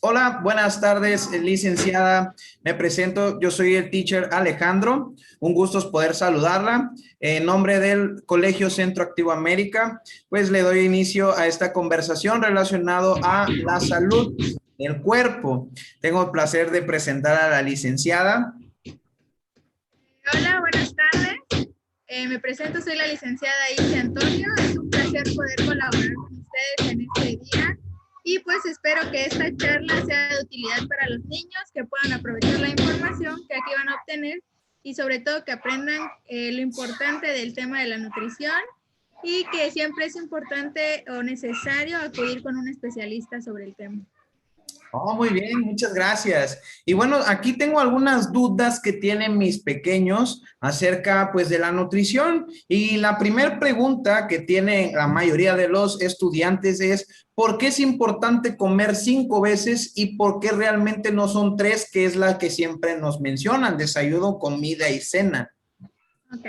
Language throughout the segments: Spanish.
Hola, buenas tardes, licenciada. Me presento, yo soy el teacher Alejandro. Un gusto es poder saludarla. En nombre del Colegio Centro Activo América, pues le doy inicio a esta conversación relacionado a la salud del cuerpo. Tengo el placer de presentar a la licenciada. Hola, buenas tardes. Me presento, soy la licenciada Isi Antonio. Es un placer poder colaborar con ustedes en este día. Y pues espero que esta charla sea de utilidad para los niños, que puedan aprovechar la información que aquí van a obtener y sobre todo que aprendan lo importante del tema de la nutrición y que siempre es importante o necesario acudir con un especialista sobre el tema. Oh, muy bien, muchas gracias. Y bueno, aquí tengo algunas dudas que tienen mis pequeños acerca pues de la nutrición. Y la primera pregunta que tienen la mayoría de los estudiantes es, ¿por qué es importante comer 5 veces y por qué realmente no son 3, que es la que siempre nos mencionan, desayuno, comida y cena? Ok.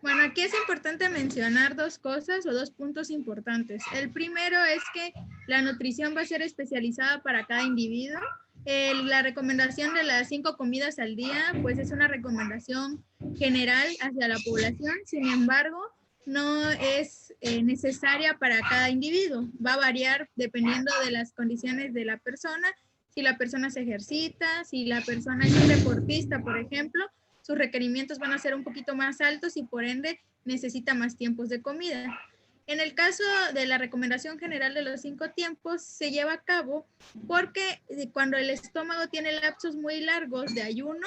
Bueno, aquí es importante mencionar dos cosas o dos puntos importantes. El primero es que la nutrición va a ser especializada para cada individuo. La recomendación de las 5 comidas al día, pues es una recomendación general hacia la población. Sin embargo, no es necesaria para cada individuo. Va a variar dependiendo de las condiciones de la persona. Si la persona se ejercita, si la persona es un deportista, por ejemplo, sus requerimientos van a ser un poquito más altos y por ende necesita más tiempos de comida. En el caso de la recomendación general de los 5 tiempos, se lleva a cabo porque cuando el estómago tiene lapsos muy largos de ayuno,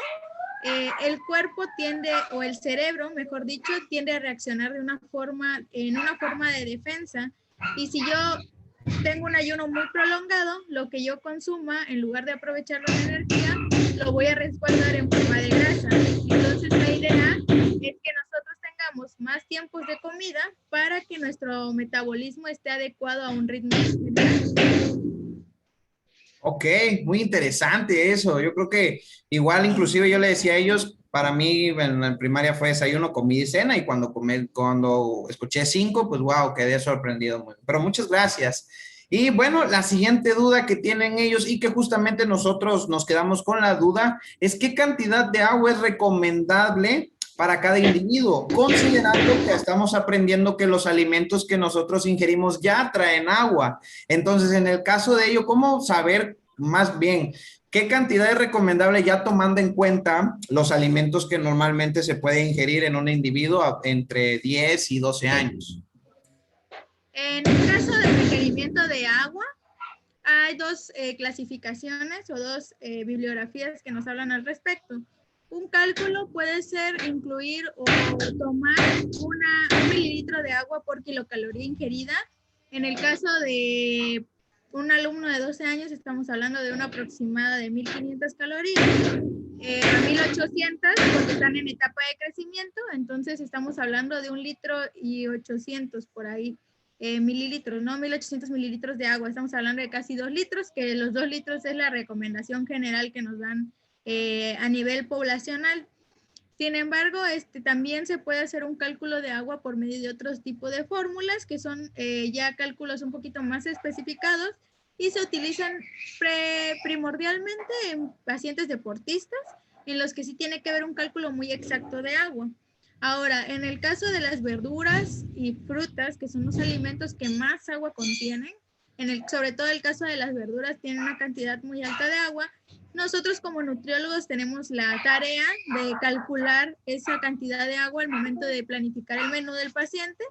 el cuerpo tiende, o el cerebro, mejor dicho, tiende a reaccionar de una forma, en una forma de defensa. Y si yo tengo un ayuno muy prolongado, lo que yo consuma, en lugar de aprovecharlo en energía, lo voy a resguardar en forma de grasa. Entonces la idea es que nosotros tengamos más tiempos de comida para que nuestro metabolismo esté adecuado a un ritmo general. Ok, muy interesante eso. Yo creo que igual, inclusive yo le decía a ellos, para mí en la primaria fue desayuno, comida y cena, y cuando escuché 5, pues wow, quedé sorprendido. Pero muchas gracias. Y bueno, la siguiente duda que tienen ellos y que justamente nosotros nos quedamos con la duda es qué cantidad de agua es recomendable para cada individuo, considerando que estamos aprendiendo que los alimentos que nosotros ingerimos ya traen agua. Entonces, en el caso de ello, ¿cómo saber más bien qué cantidad es recomendable ya tomando en cuenta los alimentos que normalmente se puede ingerir en un individuo entre 10 y 12 años? En el caso del requerimiento de agua, hay dos clasificaciones o dos bibliografías que nos hablan al respecto. Un cálculo puede ser incluir o tomar un mililitro de agua por kilocaloría ingerida. En el caso de un alumno de 12 años, estamos hablando de una aproximada de 1.500 calorías a 1.800 porque están en etapa de crecimiento. Entonces estamos hablando de 1,8 litros por ahí. Mililitros, ¿no? 1.800 mililitros de agua. Estamos hablando de casi 2 litros, que los 2 litros es la recomendación general que nos dan a nivel poblacional. Sin embargo, también se puede hacer un cálculo de agua por medio de otros tipos de fórmulas, que son ya cálculos un poquito más especificados y se utilizan primordialmente en pacientes deportistas, en los que sí tiene que haber un cálculo muy exacto de agua. Ahora, en el caso de las verduras y frutas, que son los alimentos que más agua contienen, sobre todo el caso de las verduras, tienen una cantidad muy alta de agua. Nosotros como nutriólogos tenemos la tarea de calcular esa cantidad de agua al momento de planificar el menú del paciente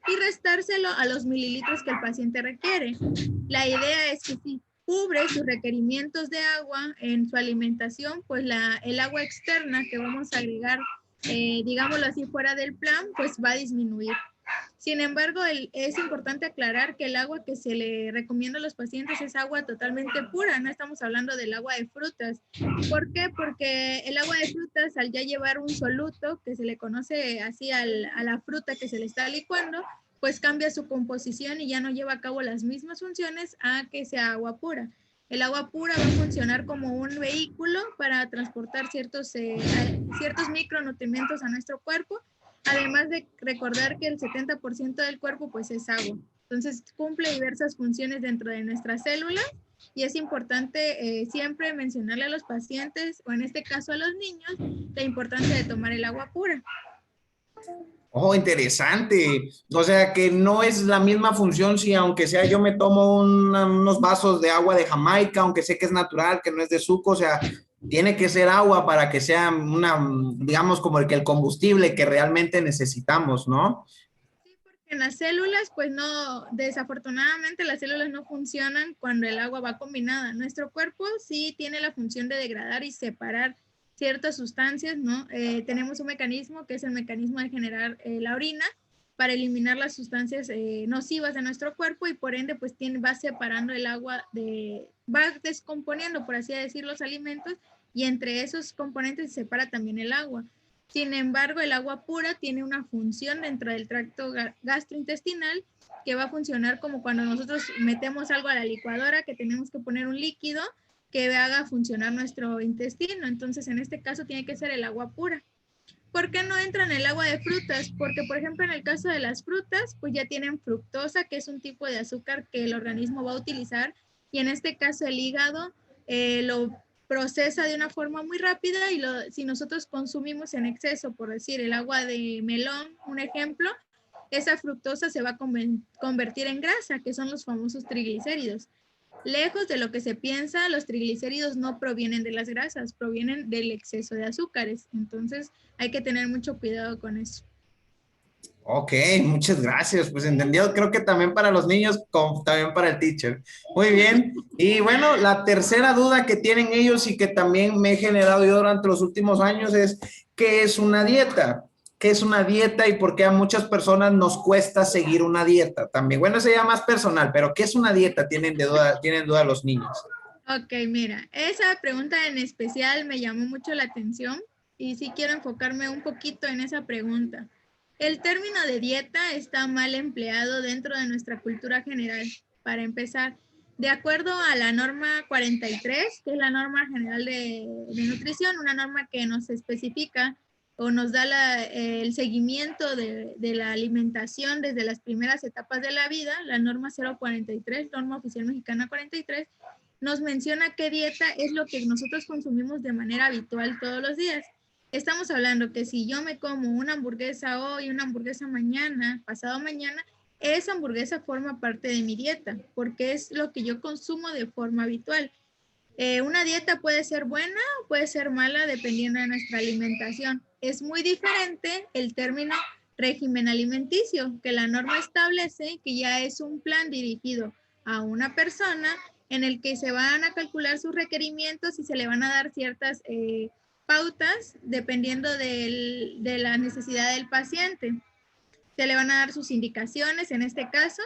y restárselo a los mililitros que el paciente requiere. La idea es que si cubre sus requerimientos de agua en su alimentación, pues el agua externa que vamos a agregar, digámoslo así, fuera del plan, pues va a disminuir. Sin embargo, es importante aclarar que el agua que se le recomienda a los pacientes es agua totalmente pura, no estamos hablando del agua de frutas. ¿Por qué? Porque el agua de frutas, al ya llevar un soluto, que se le conoce así a la fruta que se le está licuando, pues cambia su composición y ya no lleva a cabo las mismas funciones a que sea agua pura. El agua pura va a funcionar como un vehículo para transportar ciertos micronutrientes a nuestro cuerpo, además de recordar que el 70% del cuerpo pues es agua. Entonces cumple diversas funciones dentro de nuestras células y es importante siempre mencionarle a los pacientes, o en este caso a los niños, la importancia de tomar el agua pura. Oh, interesante. O sea que no es la misma función si aunque sea yo me tomo unos vasos de agua de Jamaica, aunque sé que es natural, que no es de suco, o sea, tiene que ser agua para que sea digamos, como el combustible que realmente necesitamos, ¿no? Sí, porque en las células, pues no, desafortunadamente las células no funcionan cuando el agua va combinada. Nuestro cuerpo sí tiene la función de degradar y separar ciertas sustancias, ¿no? Tenemos un mecanismo que es el mecanismo de generar la orina para eliminar las sustancias nocivas de nuestro cuerpo y por ende pues va separando el agua va descomponiendo, por así decir, los alimentos y entre esos componentes se separa también el agua. Sin embargo, el agua pura tiene una función dentro del tracto gastrointestinal que va a funcionar como cuando nosotros metemos algo a la licuadora, que tenemos que poner un líquido que haga funcionar nuestro intestino. Entonces, en este caso tiene que ser el agua pura. ¿Por qué no entra en el agua de frutas? Porque, por ejemplo, en el caso de las frutas, pues ya tienen fructosa, que es un tipo de azúcar que el organismo va a utilizar, y en este caso el hígado lo procesa de una forma muy rápida y si nosotros consumimos en exceso, por decir, el agua de melón, un ejemplo, esa fructosa se va a convertir en grasa, que son los famosos triglicéridos. Lejos de lo que se piensa, los triglicéridos no provienen de las grasas, provienen del exceso de azúcares. Entonces hay que tener mucho cuidado con eso. Ok, muchas gracias. Pues entendido, creo que también para los niños, como también para el teacher. Muy bien. Y bueno, la tercera duda que tienen ellos y que también me he generado yo durante los últimos años es, ¿qué es una dieta? ¿Qué es una dieta y por qué a muchas personas nos cuesta seguir una dieta? También, bueno, eso ya más personal, pero ¿qué es una dieta? Tienen duda los niños. Ok, mira, esa pregunta en especial me llamó mucho la atención y sí quiero enfocarme un poquito en esa pregunta. El término de dieta está mal empleado dentro de nuestra cultura general. Para empezar, de acuerdo a la norma 43, que es la norma general de nutrición, una norma que nos especifica o nos da el seguimiento de la alimentación desde las primeras etapas de la vida, la norma 043, norma oficial mexicana 43, nos menciona qué dieta es lo que nosotros consumimos de manera habitual todos los días. Estamos hablando que si yo me como una hamburguesa hoy, una hamburguesa mañana, pasado mañana, esa hamburguesa forma parte de mi dieta, porque es lo que yo consumo de forma habitual. Una dieta puede ser buena o puede ser mala dependiendo de nuestra alimentación. Es muy diferente el término régimen alimenticio, que la norma establece que ya es un plan dirigido a una persona en el que se van a calcular sus requerimientos y se le van a dar ciertas pautas dependiendo de la necesidad del paciente. Se le van a dar sus indicaciones en este caso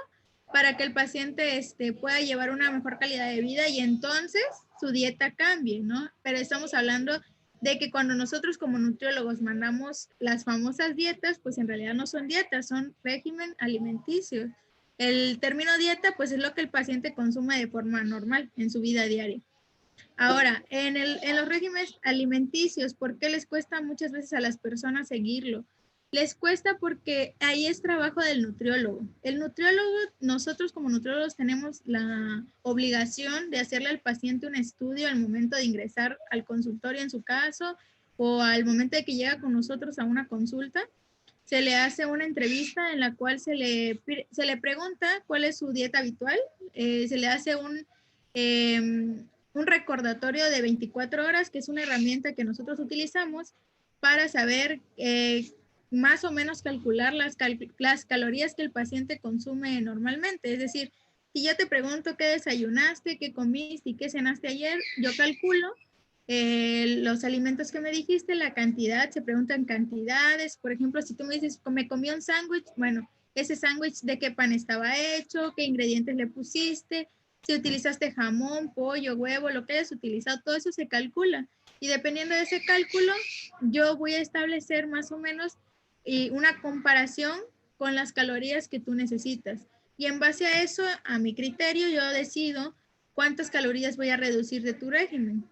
para que el paciente pueda llevar una mejor calidad de vida y entonces su dieta cambie, ¿no? Pero estamos hablando de que cuando nosotros como nutriólogos mandamos las famosas dietas, pues en realidad no son dietas, son régimen alimenticio. El término dieta, pues es lo que el paciente consume de forma normal en su vida diaria. Ahora, en los regímenes alimenticios, ¿por qué les cuesta muchas veces a las personas seguirlo? Les cuesta porque ahí es trabajo del nutriólogo. El nutriólogo, nosotros como nutriólogos tenemos la obligación de hacerle al paciente un estudio al momento de ingresar al consultorio en su caso o al momento de que llega con nosotros a una consulta. Se le hace una entrevista en la cual se le pregunta cuál es su dieta habitual, se le hace un recordatorio de 24 horas, que es una herramienta que nosotros utilizamos para saber más o menos calcular las calorías que el paciente consume normalmente. Es decir, si yo te pregunto qué desayunaste, qué comiste y qué cenaste ayer, yo calculo los alimentos que me dijiste, la cantidad, se preguntan cantidades. Por ejemplo, si tú me dices, me comí un sándwich, bueno, ese sándwich de qué pan estaba hecho, qué ingredientes le pusiste, si utilizaste jamón, pollo, huevo, lo que hayas utilizado, todo eso se calcula. Y dependiendo de ese cálculo, yo voy a establecer más o menos una comparación con las calorías que tú necesitas. Y en base a eso, a mi criterio, yo decido cuántas calorías voy a reducir de tu régimen.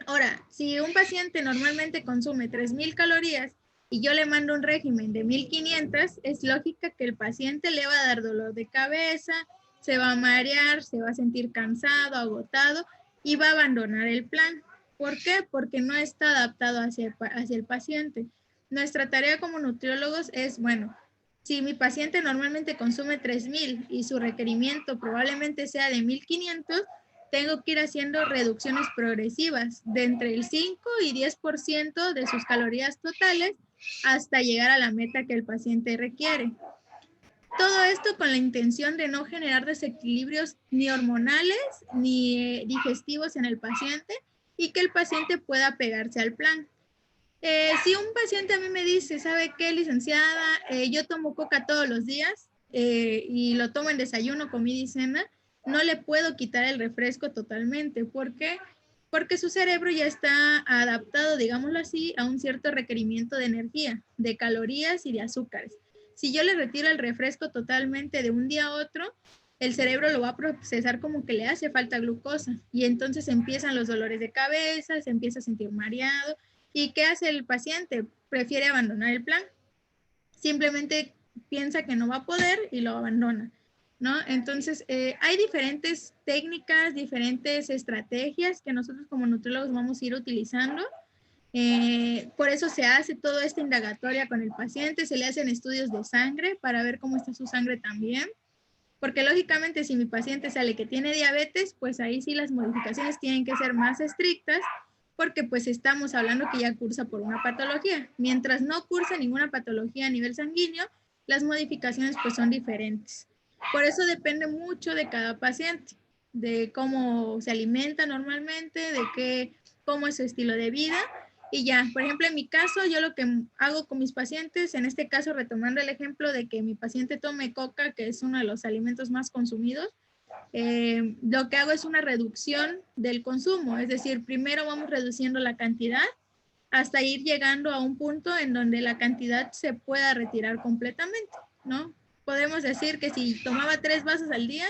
Ahora, si un paciente normalmente consume 3,000 calorías y yo le mando un régimen de 1500, es lógica que el paciente le va a dar dolor de cabeza, se va a marear, se va a sentir cansado, agotado y va a abandonar el plan. ¿Por qué? Porque no está adaptado hacia el paciente. Nuestra tarea como nutriólogos es, bueno, si mi paciente normalmente consume 3000 y su requerimiento probablemente sea de 1500, tengo que ir haciendo reducciones progresivas de entre el 5 y 10% de sus calorías totales hasta llegar a la meta que el paciente requiere. Todo esto con la intención de no generar desequilibrios ni hormonales ni digestivos en el paciente y que el paciente pueda pegarse al plan. Si un paciente a mí me dice, ¿sabe qué, licenciada? Yo tomo coca todos los días y lo tomo en desayuno, comida y cena, no le puedo quitar el refresco totalmente. ¿Por qué? Porque su cerebro ya está adaptado, digámoslo así, a un cierto requerimiento de energía, de calorías y de azúcares. Si yo le retiro el refresco totalmente de un día a otro, el cerebro lo va a procesar como que le hace falta glucosa y entonces empiezan los dolores de cabeza, se empieza a sentir mareado. ¿Y qué hace el paciente? Prefiere abandonar el plan. Simplemente piensa que no va a poder y lo abandona, ¿no? Entonces, hay diferentes técnicas, diferentes estrategias que nosotros como nutriólogos vamos a ir utilizando. Por eso se hace toda esta indagatoria con el paciente, se le hacen estudios de sangre para ver cómo está su sangre también, porque lógicamente si mi paciente sale que tiene diabetes, pues ahí sí las modificaciones tienen que ser más estrictas, porque pues estamos hablando que ya cursa por una patología. Mientras no cursa ninguna patología a nivel sanguíneo, las modificaciones pues son diferentes. Por eso depende mucho de cada paciente, de cómo se alimenta normalmente, cómo es su estilo de vida. Y ya, por ejemplo, en mi caso, yo lo que hago con mis pacientes, en este caso retomando el ejemplo de que mi paciente tome coca, que es uno de los alimentos más consumidos, lo que hago es una reducción del consumo, es decir, primero vamos reduciendo la cantidad hasta ir llegando a un punto en donde la cantidad se pueda retirar completamente, ¿no? Podemos decir que si tomaba 3 vasos al día,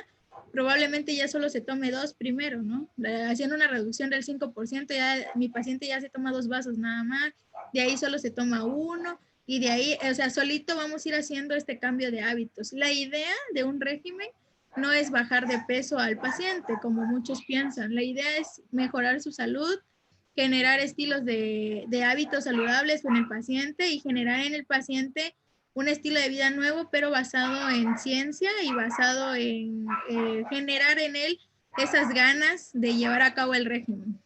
probablemente ya solo se tome 2 primero, ¿no? Haciendo una reducción del 5%, ya mi paciente ya se toma 2 vasos nada más, de ahí solo se toma 1, y de ahí, o sea, solito vamos a ir haciendo este cambio de hábitos. La idea de un régimen no es bajar de peso al paciente, como muchos piensan. La idea es mejorar su salud, generar estilos de hábitos saludables con el paciente y generar en el paciente un estilo de vida nuevo, pero basado en ciencia y basado en generar en él esas ganas de llevar a cabo el régimen.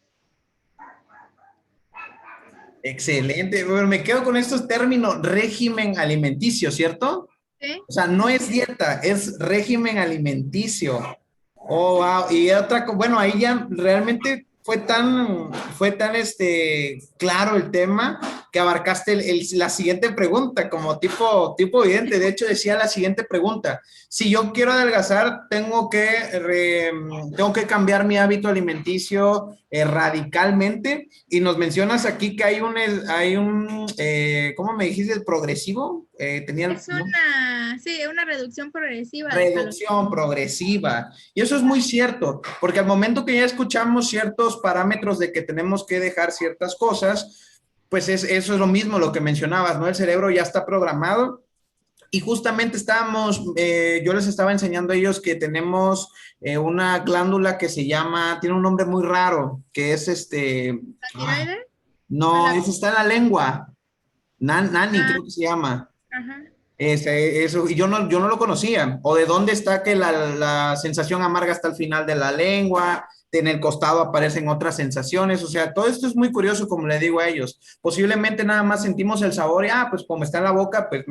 Excelente. Bueno, me quedo con estos términos, régimen alimenticio, ¿cierto? ¿Sí? O sea, no es dieta, es régimen alimenticio. Oh, wow. Y otra, bueno, ahí ya realmente fue tan claro el tema que abarcaste la siguiente pregunta, como tipo evidente. De hecho, decía la siguiente pregunta: si yo quiero adelgazar, tengo que cambiar mi hábito alimenticio radicalmente. Y nos mencionas aquí que ¿cómo me dijiste? ¿El progresivo? Es una reducción progresiva de calorías. Reducción progresiva. Y eso es muy cierto, porque al momento que ya escuchamos ciertos parámetros de que tenemos que dejar ciertas cosas, pues eso es lo mismo lo que mencionabas, ¿no? El cerebro ya está programado. Y justamente yo les estaba enseñando a ellos que tenemos una glándula que tiene un nombre muy raro, que es ¿La tiroides? no, eso está en la lengua. Nani, creo que se llama. Ajá. Eso, y yo no lo conocía. O de dónde está que la sensación amarga está al final de la lengua, en el costado aparecen otras sensaciones. O sea, todo esto es muy curioso, como le digo a ellos. Posiblemente nada más sentimos el sabor y, pues como está en la boca, pues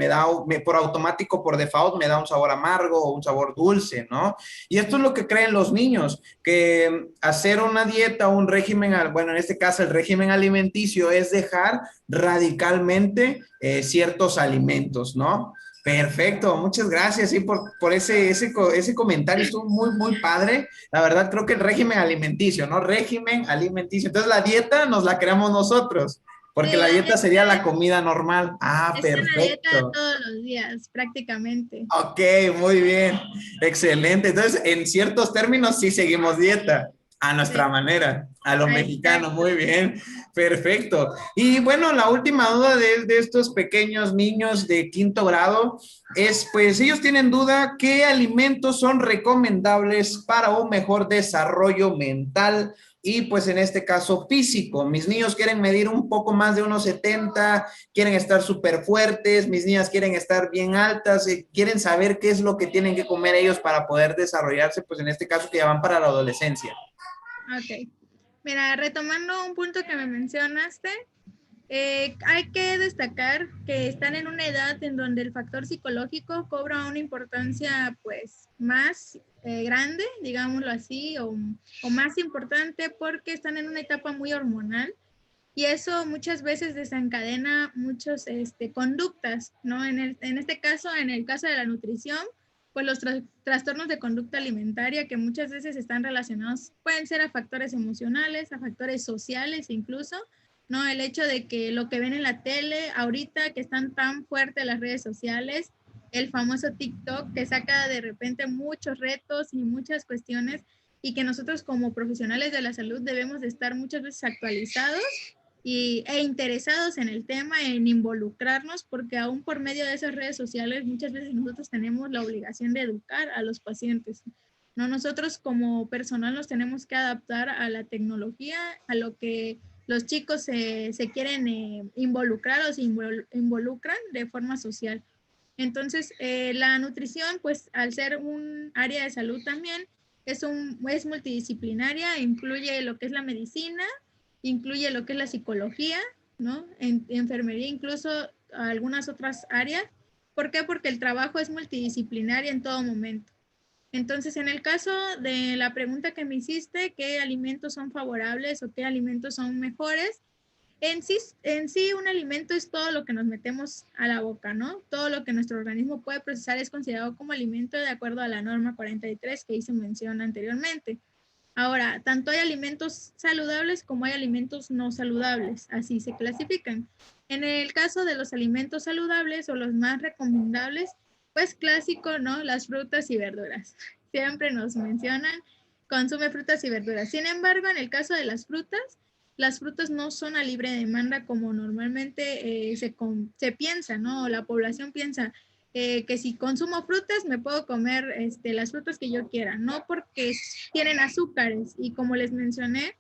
por automático, por default, me da un sabor amargo o un sabor dulce, ¿no? Y esto es lo que creen los niños, que hacer una dieta o un régimen, bueno, en este caso el régimen alimenticio es dejar radicalmente ciertos alimentos, ¿no? Perfecto, muchas gracias, sí, por ese comentario, estuvo muy, muy padre. La verdad, creo que el régimen alimenticio, ¿no? Régimen alimenticio. Entonces, la dieta nos la creamos nosotros, porque Sí, la la dieta dieta sería la comida normal. Ah, es una dieta perfecto. todos los días, prácticamente. Ok, muy bien, excelente. Entonces, en ciertos términos, sí seguimos dieta. A nuestra Sí, manera, a lo mexicano, exacto. muy bien, perfecto. Y bueno, la última duda de estos pequeños niños de quinto grado es, pues ellos tienen duda, ¿qué alimentos son recomendables para un mejor desarrollo mental y pues en este caso físico? Mis niños quieren medir un poco más de 1,70, quieren estar súper fuertes, mis niñas quieren estar bien altas, quieren saber qué es lo que tienen que comer ellos para poder desarrollarse, pues en este caso que ya van para la adolescencia. Ok. Mira, retomando un punto que me mencionaste, hay que destacar que están en una edad en donde el factor psicológico cobra una importancia pues más grande, digámoslo así, o más importante porque están en una etapa muy hormonal y eso muchas veces desencadena muchas conductas, ¿no? En este caso, en el caso de la nutrición, pues los trastornos de conducta alimentaria que muchas veces están relacionados, pueden ser a factores emocionales, a factores sociales incluso, ¿no? El hecho de que lo que ven en la tele, ahorita que están tan fuertes las redes sociales, el famoso TikTok que saca de repente muchos retos y muchas cuestiones y que nosotros como profesionales de la salud debemos de estar muchas veces actualizados e interesados en el tema, en involucrarnos, porque aún por medio de esas redes sociales muchas veces nosotros tenemos la obligación de educar a los pacientes. No, nosotros como personal nos tenemos que adaptar a la tecnología, a lo que los chicos se quieren involucrar o se involucran de forma social. Entonces, la nutrición, pues al ser un área de salud también, es multidisciplinaria, incluye lo que es la medicina, incluye lo que es la psicología, ¿no? Enfermería, incluso algunas otras áreas. ¿Por qué? Porque el trabajo es multidisciplinario en todo momento. Entonces, en el caso de la pregunta que me hiciste, ¿qué alimentos son favorables o qué alimentos son mejores? En sí, un alimento es todo lo que nos metemos a la boca, ¿no? Todo lo que nuestro organismo puede procesar es considerado como alimento de acuerdo a la norma 43 que hice mención anteriormente. Ahora, tanto hay alimentos saludables como hay alimentos no saludables, así se clasifican. En el caso de los alimentos saludables o los más recomendables, pues clásico, ¿no? Las frutas y verduras. Siempre nos mencionan, consume frutas y verduras. Sin embargo, en el caso de las frutas no son a libre demanda como normalmente se piensa, ¿no? La población piensa, que si consumo frutas me puedo comer las frutas que yo quiera, no porque tienen azúcares y como les mencioné,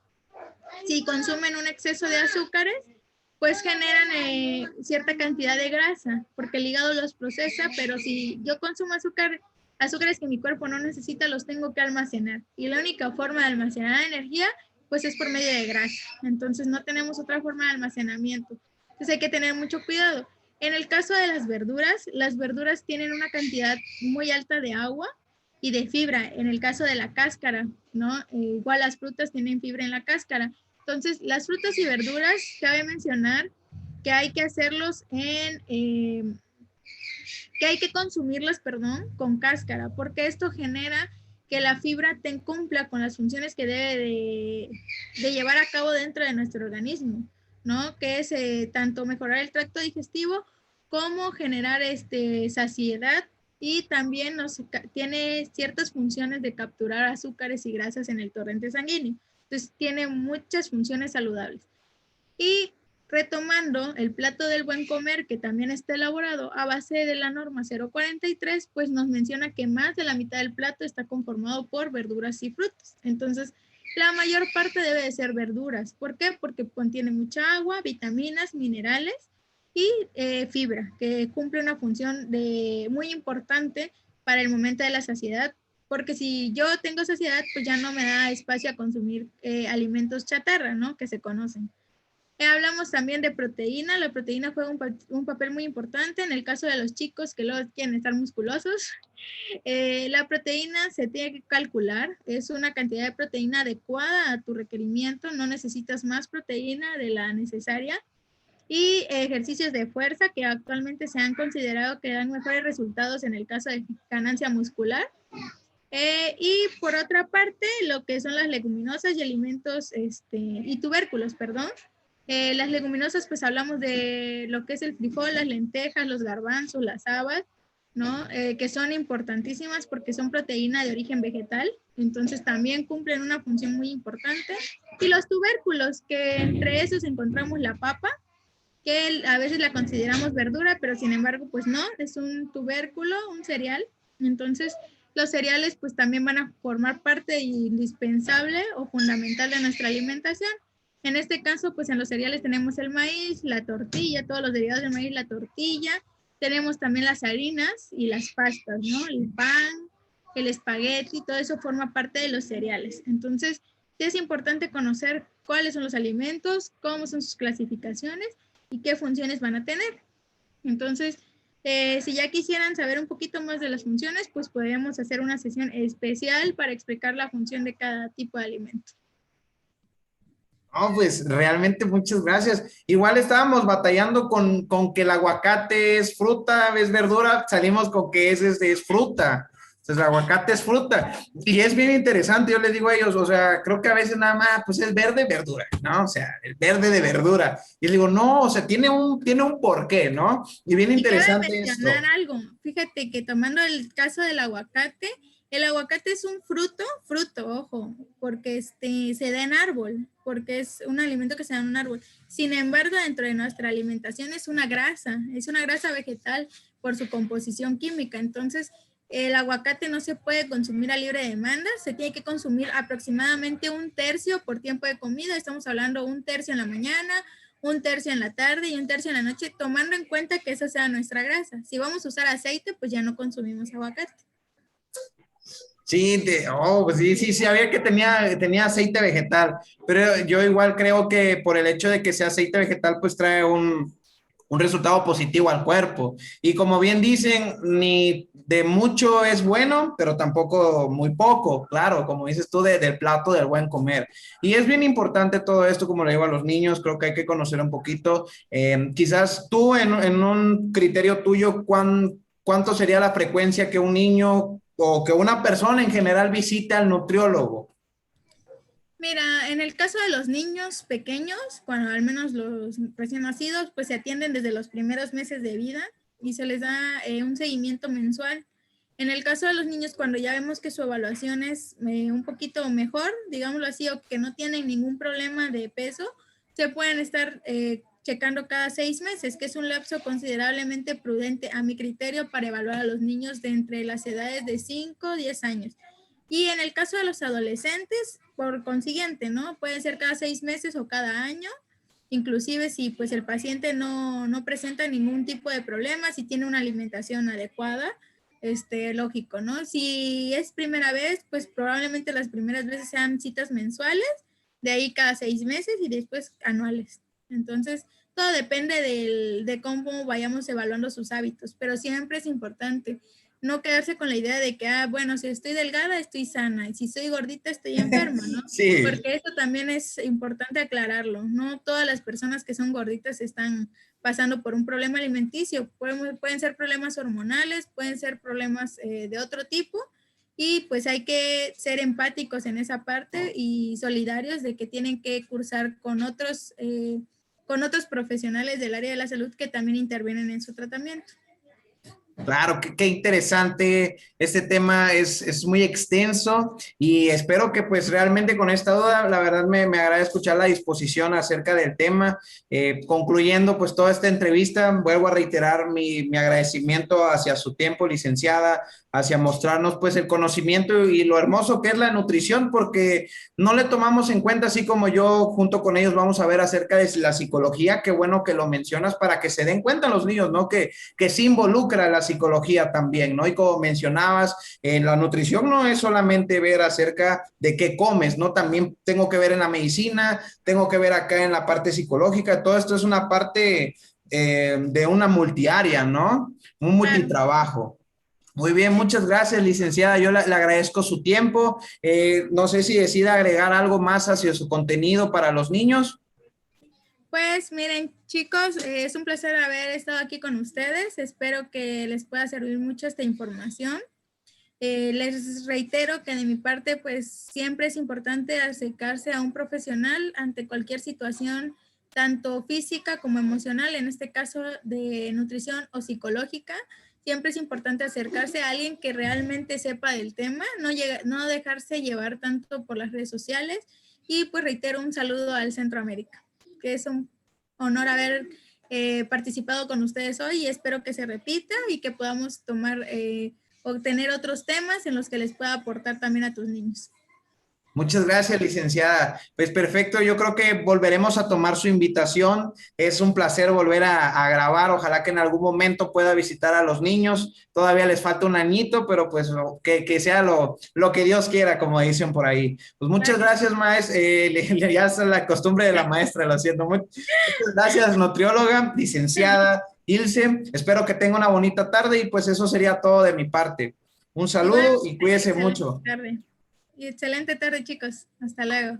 si consumen un exceso de azúcares, pues generan cierta cantidad de grasa, porque el hígado los procesa, pero si yo consumo azúcares que mi cuerpo no necesita, los tengo que almacenar. Y la única forma de almacenar energía, pues es por medio de grasa. Entonces no tenemos otra forma de almacenamiento. Entonces hay que tener mucho cuidado. En el caso de las verduras tienen una cantidad muy alta de agua y de fibra. En el caso de la cáscara, ¿no? Igual las frutas tienen fibra en la cáscara. Entonces, las frutas y verduras, cabe mencionar que hay que hacerlos que hay que consumirlas, perdón, con cáscara, porque esto genera que la fibra cumpla con las funciones que debe de llevar a cabo dentro de nuestro organismo, ¿no? Que es tanto mejorar el tracto digestivo como generar saciedad y también tiene ciertas funciones de capturar azúcares y grasas en el torrente sanguíneo. Entonces, tiene muchas funciones saludables. Y retomando el plato del buen comer, que también está elaborado a base de la norma 043, pues nos menciona que más de la mitad del plato está conformado por verduras y frutas. Entonces, la mayor parte debe de ser verduras. ¿Por qué? Porque contiene mucha agua, vitaminas, minerales y fibra, que cumple una función muy importante para el momento de la saciedad, porque si yo tengo saciedad, pues ya no me da espacio a consumir alimentos chatarra, ¿no? Que se conocen. Hablamos también de proteína. La proteína juega un papel muy importante en el caso de los chicos que luego quieren estar musculosos. La proteína se tiene que calcular. Es una cantidad de proteína adecuada a tu requerimiento. No necesitas más proteína de la necesaria. Y ejercicios de fuerza que actualmente se han considerado que dan mejores resultados en el caso de ganancia muscular. Y por otra parte, lo que son las leguminosas y alimentos y tubérculos, perdón. Las leguminosas, pues hablamos de lo que es el frijol, las lentejas, los garbanzos, las habas, ¿no? Que son importantísimas porque son proteína de origen vegetal. Entonces también cumplen una función muy importante. Y los tubérculos, que entre esos encontramos la papa, que a veces la consideramos verdura, pero sin embargo, pues no, es un tubérculo, un cereal. Entonces, los cereales pues también van a formar parte indispensable o fundamental de nuestra alimentación. En este caso, pues en los cereales tenemos el maíz, la tortilla, todos los derivados del maíz, la tortilla, tenemos también las harinas y las pastas, ¿no? El pan, el espagueti, todo eso forma parte de los cereales. Entonces, sí es importante conocer cuáles son los alimentos, cómo son sus clasificaciones y qué funciones van a tener. Entonces, si ya quisieran saber un poquito más de las funciones, pues podríamos hacer una sesión especial para explicar la función de cada tipo de alimento. No, pues realmente muchas gracias. Igual estábamos batallando con que el aguacate es fruta, es verdura, salimos con que es fruta. Entonces, el aguacate es fruta. Y es bien interesante, yo les digo a ellos, o sea, creo que a veces nada más, pues es verde verdura, ¿no? O sea, el verde de verdura. Y les digo, no, o sea, tiene un porqué, ¿no? Y bien Y cabe interesante mencionar esto. algo, fíjate que tomando el caso del aguacate, el aguacate es un fruto, ojo, porque se da en árbol, porque es un alimento que se da en un árbol. Sin embargo, dentro de nuestra alimentación es una grasa vegetal por su composición química. Entonces, el aguacate no se puede consumir a libre demanda, se tiene que consumir aproximadamente un tercio por tiempo de comida. Estamos hablando un tercio en la mañana, un tercio en la tarde y un tercio en la noche, tomando en cuenta que esa sea nuestra grasa. Si vamos a usar aceite, pues ya no consumimos aguacate. Sí, pues sí, sí, sí, había que tenía aceite vegetal, pero yo igual creo que por el hecho de que sea aceite vegetal, pues trae un resultado positivo al cuerpo. Y como bien dicen, ni de mucho es bueno, pero tampoco muy poco, claro, como dices tú, del plato del buen comer. Y es bien importante todo esto, como le digo a los niños, creo que hay que conocer un poquito. Quizás tú, en un criterio tuyo, ¿cuánto sería la frecuencia que un niño o que una persona en general visite al nutriólogo? Mira, en el caso de los niños pequeños, cuando al menos los recién nacidos, pues se atienden desde los primeros meses de vida y se les da un seguimiento mensual. En el caso de los niños, cuando ya vemos que su evaluación es un poquito mejor, digámoslo así, o que no tienen ningún problema de peso, se pueden estar checando cada 6 meses, que es un lapso considerablemente prudente a mi criterio para evaluar a los niños de entre las edades de 5 a 10 años. Y en el caso de los adolescentes, por consiguiente, ¿no? Pueden ser cada 6 meses o cada año, inclusive si pues el paciente no presenta ningún tipo de problema, si tiene una alimentación adecuada, lógico, ¿no? Si es primera vez, pues probablemente las primeras veces sean citas mensuales, de ahí cada 6 meses y después anuales. Entonces, todo depende de cómo vayamos evaluando sus hábitos, pero siempre es importante no quedarse con la idea de que, bueno, si estoy delgada, estoy sana, y si soy gordita, estoy enferma, ¿no? Sí. Porque eso también es importante aclararlo. No todas las personas que son gorditas están pasando por un problema alimenticio. Pueden ser problemas hormonales, pueden ser problemas de otro tipo, y pues hay que ser empáticos en esa parte y solidarios de que tienen que cursar con otros profesionales del área de la salud que también intervienen en su tratamiento. Claro, qué interesante. Este tema es muy extenso y espero que pues realmente con esta duda, la verdad me agrada escuchar la disposición acerca del tema. Concluyendo pues toda esta entrevista, vuelvo a reiterar mi agradecimiento hacia su tiempo, licenciada, hacia mostrarnos pues el conocimiento y lo hermoso que es la nutrición, porque no le tomamos en cuenta, así como yo junto con ellos vamos a ver acerca de la psicología. Qué bueno que lo mencionas para que se den cuenta los niños, ¿no? Que sí involucra la psicología también, ¿no? Y como mencionabas, la nutrición no es solamente ver acerca de qué comes, ¿no? También tengo que ver en la medicina, tengo que ver acá en la parte psicológica, todo esto es una parte de una multiárea, ¿no? Un Claro. multitrabajo. Muy bien, muchas gracias, licenciada. Yo le agradezco su tiempo. No sé si decida agregar algo más hacia su contenido para los niños. Pues miren, chicos, es un placer haber estado aquí con ustedes. Espero que les pueda servir mucho esta información. Les reitero que de mi parte, pues siempre es importante acercarse a un profesional ante cualquier situación, tanto física como emocional, en este caso de nutrición o psicológica, siempre es importante acercarse a alguien que realmente sepa del tema, no dejarse llevar tanto por las redes sociales. Y pues reitero un saludo al Centroamérica, que es un honor haber participado con ustedes hoy y espero que se repita y que podamos obtener otros temas en los que les pueda aportar también a tus niños. Muchas gracias, licenciada. Pues perfecto, yo creo que volveremos a tomar su invitación. Es un placer volver a grabar. Ojalá que en algún momento pueda visitar a los niños. Todavía les falta un añito, pero pues que sea lo que Dios quiera, como dicen por ahí. Pues muchas gracias, maestra. Ya es la costumbre de la maestra, lo siento. Muchas gracias, nutrióloga, licenciada Ilse. Espero que tenga una bonita tarde y pues eso sería todo de mi parte. Un saludo y cuídese mucho. Tarde. Y excelente tarde, chicos. Hasta luego.